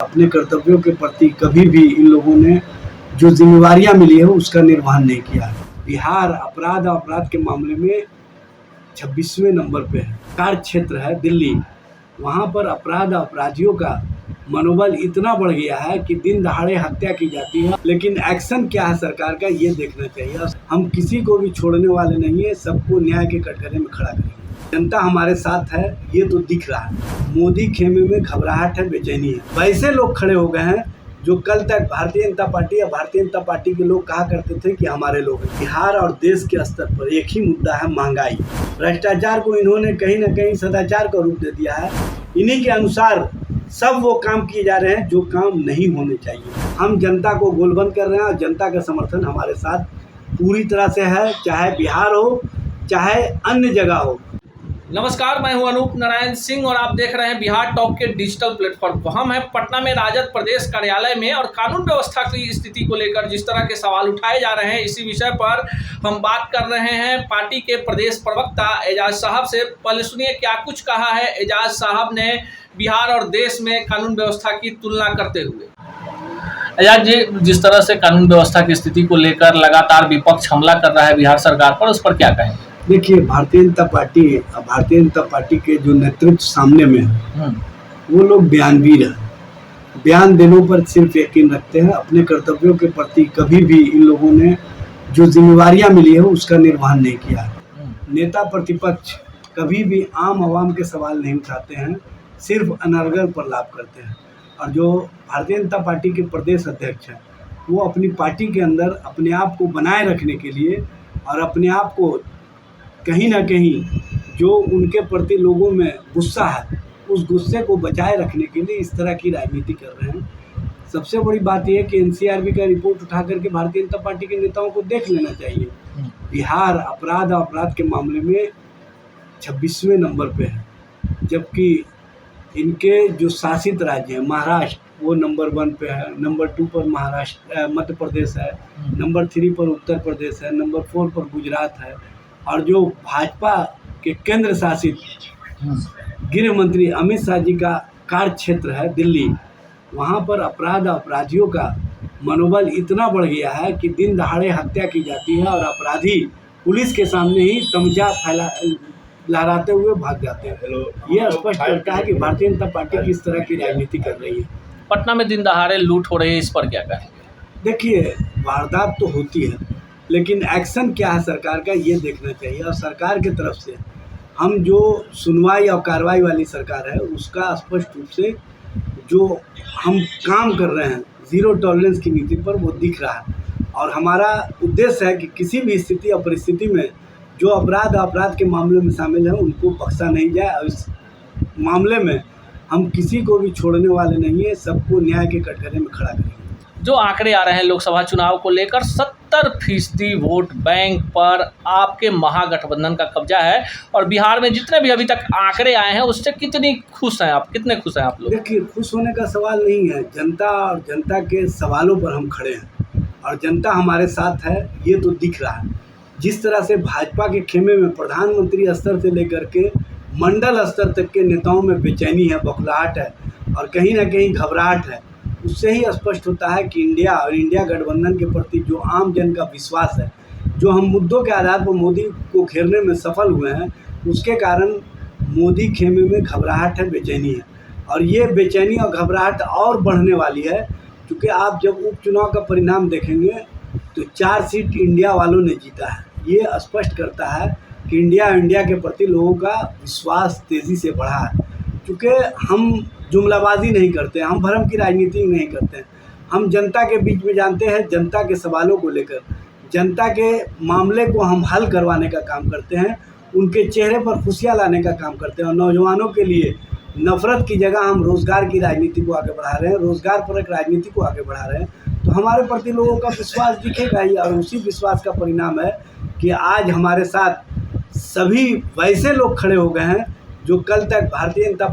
अपने कर्तव्यों के प्रति कभी भी इन लोगों ने जो जिम्मेवारियां मिली है उसका निर्वहन नहीं किया है। बिहार अपराध के मामले में 26वें नंबर पे है। कार्य क्षेत्र है दिल्ली, वहाँ पर अपराधियों का मनोबल इतना बढ़ गया है कि दिन दहाड़े हत्या की जाती है, लेकिन एक्शन क्या है सरकार का ये देखना चाहिए। हम किसी को भी छोड़ने वाले नहीं है, सबको न्याय के कटघरे में खड़ा करेंगे। जनता हमारे साथ है, ये तो दिख रहा है। मोदी खेमे में घबराहट है, बेचैनी है। वैसे लोग खड़े हो गए हैं जो कल तक भारतीय जनता पार्टी के लोग कहा करते थे कि हमारे लोग हैं। बिहार और देश के स्तर पर एक ही मुद्दा है, महंगाई। भ्रष्टाचार को इन्होंने कहीं ना कहीं सदाचार का रूप दे दिया है। इन्हीं के अनुसार सब वो काम किए जा रहे हैं जो काम नहीं होने चाहिए। हम जनता को गोलबंद कर रहे हैं और जनता का समर्थन हमारे साथ पूरी तरह से है, चाहे बिहार हो चाहे अन्य जगह हो। नमस्कार, मैं हूं अनूप नारायण सिंह और आप देख रहे हैं बिहार टॉप के डिजिटल प्लेटफॉर्म पर। हम हैं पटना में राजद प्रदेश कार्यालय में और कानून व्यवस्था की स्थिति को लेकर जिस तरह के सवाल उठाए जा रहे हैं, इसी विषय पर हम बात कर रहे हैं पार्टी के प्रदेश प्रवक्ता एजाज साहब से। पहले सुनिए क्या कुछ कहा है एजाज साहब ने बिहार और देश में कानून व्यवस्था की तुलना करते हुए। एजाज जी, जिस तरह से कानून व्यवस्था की स्थिति को लेकर लगातार विपक्ष हमला कर रहा है बिहार सरकार पर, उस पर क्या कहेंगे? देखिए, भारतीय जनता पार्टी के जो नेतृत्व सामने में है वो लोग बयानवीर है। बयान देने पर सिर्फ यकीन रखते हैं, अपने कर्तव्यों के प्रति कभी भी इन लोगों ने जो जिम्मेवारियां मिली है उसका निर्वहन नहीं किया है। नेता प्रतिपक्ष कभी भी आम आवाम के सवाल नहीं उठाते हैं, सिर्फ अनर्गल पर लाभ करते हैं। और जो भारतीय जनता पार्टी के प्रदेश अध्यक्ष हैं वो अपनी पार्टी के अंदर अपने आप को बनाए रखने के लिए और अपने आप को कहीं ना कहीं जो उनके प्रति लोगों में गुस्सा है उस गुस्से को बचाए रखने के लिए इस तरह की राजनीति कर रहे हैं। सबसे बड़ी बात यह है कि एनसीआरबी का रिपोर्ट उठा करके भारतीय जनता पार्टी के नेताओं को देख लेना चाहिए। बिहार अपराध के मामले में 26वें नंबर पे है, जबकि इनके जो शासित राज्य हैं महाराष्ट्र वो नंबर 1 पे है, नंबर 2 पर मध्य प्रदेश है, नंबर 3 पर उत्तर प्रदेश है, नंबर 4 पर गुजरात है। और जो भाजपा के केंद्र शासित गृह मंत्री अमित शाह जी का कार्य क्षेत्र है दिल्ली, वहाँ पर अपराधियों का मनोबल इतना बढ़ गया है कि दिन दहाड़े हत्या की जाती है और अपराधी पुलिस के सामने ही तमंचा लहराते हुए भाग जाते हैं। ये स्पष्ट करता है कि भारतीय जनता पार्टी किस तरह की राजनीति कर रही है। पटना में दिन दहाड़े लूट हो रही है, इस पर क्या कहेंगे? देखिए, वारदात तो होती है, लेकिन एक्शन क्या है सरकार का ये देखना चाहिए। और सरकार की तरफ से हम जो सुनवाई और कार्रवाई वाली सरकार है उसका स्पष्ट रूप से जो हम काम कर रहे हैं ज़ीरो टॉलरेंस की नीति पर वो दिख रहा है। और हमारा उद्देश्य है कि किसी भी स्थिति और परिस्थिति में जो अपराध के मामले में शामिल हैं उनको बख्शा नहीं जाए। और इस मामले में हम किसी को भी छोड़ने वाले नहीं है, सबको न्याय के कटघरे में खड़ा करेंगे। जो आंकड़े आ रहे हैं लोकसभा चुनाव को लेकर 70% वोट बैंक पर आपके महागठबंधन का कब्जा है और बिहार में जितने भी अभी तक आंकड़े आए हैं उससे कितने खुश हैं आप लोग? देखिए, खुश होने का सवाल नहीं है। जनता और जनता के सवालों पर हम खड़े हैं और जनता हमारे साथ है, ये तो दिख रहा है। जिस तरह से भाजपा के खेमे में प्रधानमंत्री स्तर से लेकर के मंडल स्तर तक के नेताओं में बेचैनी है, बौखलाहट है और कहीं ना कहीं घबराहट है, उससे ही स्पष्ट होता है कि इंडिया गठबंधन के प्रति जो आम जन का विश्वास है, जो हम मुद्दों के आधार पर मोदी को घेरने में सफल हुए हैं, उसके कारण मोदी खेमे में घबराहट है, बेचैनी है। और ये बेचैनी और घबराहट और बढ़ने वाली है, क्योंकि आप जब उपचुनाव का परिणाम देखेंगे तो 4 सीट इंडिया वालों ने जीता है। ये स्पष्ट करता है कि इंडिया के प्रति लोगों का विश्वास तेज़ी से बढ़ा है। क्योंकि हम जुमलाबाजी नहीं करते, हम भ्रम की राजनीति नहीं करते हैं। हम जनता के बीच में जानते हैं, जनता के सवालों को लेकर जनता के मामले को हम हल करवाने का काम करते हैं, उनके चेहरे पर खुशियाँ लाने का काम करते हैं। और नौजवानों के लिए नफरत की जगह हम रोज़गार की राजनीति को आगे बढ़ा रहे हैं, रोज़गार परक राजनीति को आगे बढ़ा रहे हैं। तो हमारे प्रति लोगों का विश्वास दिखेगा ही और उसी विश्वास का परिणाम है कि आज हमारे साथ सभी वैसे लोग खड़े हो गए हैं जो कल तक भारतीय जनता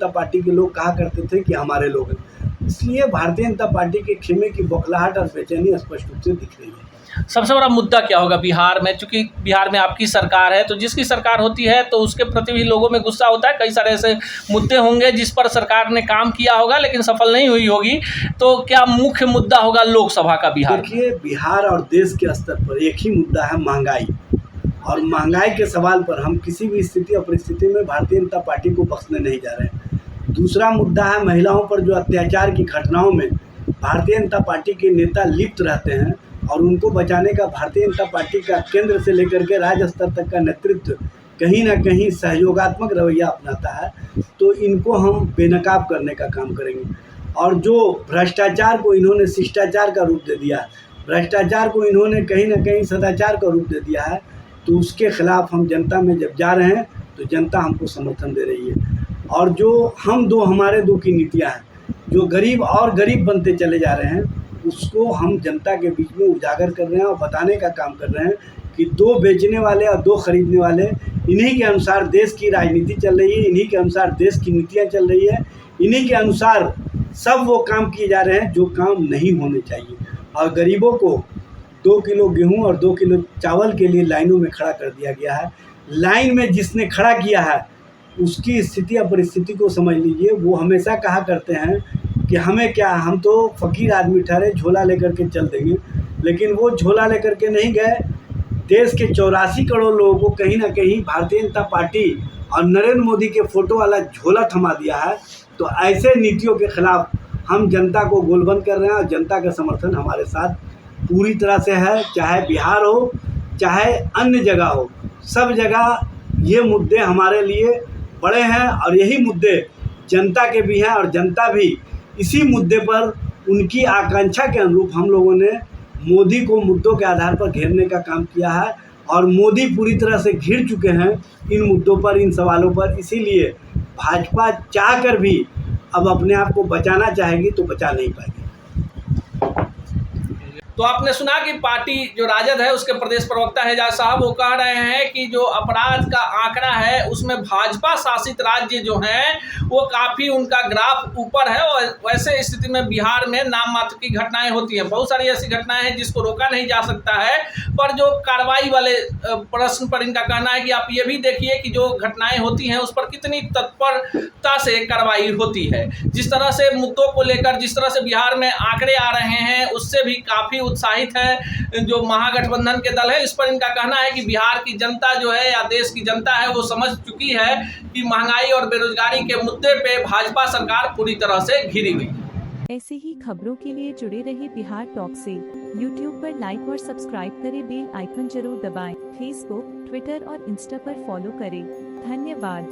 पार्टी के लोग कहा करते थे कि हमारे लोग हैं। इसलिए भारतीय जनता पार्टी के खेमे की बौखलाहट और बेचैनी स्पष्ट रूप से दिख रही है। सबसे बड़ा मुद्दा क्या होगा बिहार में? चूंकि बिहार में आपकी सरकार है, तो जिसकी सरकार होती है तो उसके प्रति भी लोगों में गुस्सा होता है। कई सारे ऐसे मुद्दे होंगे जिस पर सरकार ने काम किया होगा लेकिन सफल नहीं हुई होगी। तो क्या मुख्य मुद्दा होगा लोकसभा का बिहार? देखिए, बिहार और देश के स्तर पर एक ही मुद्दा है, महंगाई। और महंगाई के सवाल पर हम किसी भी स्थिति और परिस्थिति में भारतीय जनता पार्टी को बख्शने नहीं जा रहे हैं। दूसरा मुद्दा है महिलाओं पर जो अत्याचार की घटनाओं में भारतीय जनता पार्टी के नेता लिप्त रहते हैं और उनको बचाने का भारतीय जनता पार्टी का केंद्र से लेकर के राज्य स्तर तक का नेतृत्व कहीं ना कहीं सहयोगात्मक रवैया अपनाता है, तो इनको हम बेनकाब करने का काम करेंगे। और जो भ्रष्टाचार को इन्होंने शिष्टाचार का रूप दे दिया है, भ्रष्टाचार को इन्होंने कहीं ना कहीं सदाचार का रूप दे दिया है, तो उसके खिलाफ हम जनता में जब जा रहे हैं तो जनता हमको समर्थन दे रही है। और जो हमारे दो की नीतियां हैं, जो गरीब और गरीब बनते चले जा रहे हैं, उसको हम जनता के बीच में उजागर कर रहे हैं और बताने का काम कर रहे हैं कि दो बेचने वाले और दो खरीदने वाले, इन्हीं के अनुसार देश की राजनीति चल रही है, इन्हीं के अनुसार देश की नीतियाँ चल रही है, इन्हीं के अनुसार सब वो काम किए जा रहे हैं जो काम नहीं होने चाहिए। और गरीबों को 2 किलो गेहूं और 2 किलो चावल के लिए लाइनों में खड़ा कर दिया गया है। लाइन में जिसने खड़ा किया है उसकी स्थिति या परिस्थिति को समझ लीजिए। वो हमेशा कहा करते हैं कि हमें क्या, हम तो फ़कीर आदमी ठहरे, झोला लेकर के चल देंगे। लेकिन वो झोला लेकर के नहीं गए। देश के 84 करोड़ लोगों को कहीं ना कहीं भारतीय जनता पार्टी और नरेंद्र मोदी के फ़ोटो वाला झोला थमा दिया है। तो ऐसे नीतियों के खिलाफ हम जनता को गोलबंद कर रहे हैं और जनता का समर्थन हमारे साथ पूरी तरह से है। चाहे बिहार हो, चाहे अन्य जगह हो, सब जगह ये मुद्दे हमारे लिए बड़े हैं और यही मुद्दे जनता के भी हैं। और जनता भी इसी मुद्दे पर उनकी आकांक्षा के अनुरूप हम लोगों ने मोदी को मुद्दों के आधार पर घेरने का काम किया है। और मोदी पूरी तरह से घिर चुके हैं इन मुद्दों पर, इन सवालों पर। इसीलिए भाजपा चाह कर भी अब अपने आप को बचाना चाहेगी तो बचा नहीं पाएगी। तो आपने सुना कि पार्टी जो राजद है उसके प्रदेश प्रवक्ता एजाज साहब वो कह रहे हैं कि जो अपराध का आंकड़ा है उसमें भाजपा शासित राज्य जो हैं वो काफ़ी उनका ग्राफ ऊपर है। और वैसे स्थिति में बिहार में नाम मात्र की घटनाएं होती हैं। बहुत सारी ऐसी घटनाएं हैं जिसको रोका नहीं जा सकता है, पर जो कार्रवाई वाले प्रश्न पर इनका कहना है कि आप ये भी देखिए कि जो घटनाएं होती हैं उस पर कितनी तत्परता से कार्रवाई होती है। जिस तरह से मुद्दों को लेकर जिस तरह से बिहार में आंकड़े आ रहे हैं उससे भी काफ़ी उत्साहित है जो महागठबंधन के दल है। इस पर इनका कहना है कि बिहार की जनता जो है या देश की जनता है वो समझ चुकी है कि महंगाई और बेरोजगारी के मुद्दे पे भाजपा सरकार पूरी तरह से घिरी हुई है। ऐसे ही खबरों के लिए जुड़े रहे बिहार टॉक से। यूट्यूब पर लाइक और सब्सक्राइब करें, बेल आइकन जरूर दबाएं। फेसबुक, ट्विटर और इंस्टा पर फॉलो करें। धन्यवाद।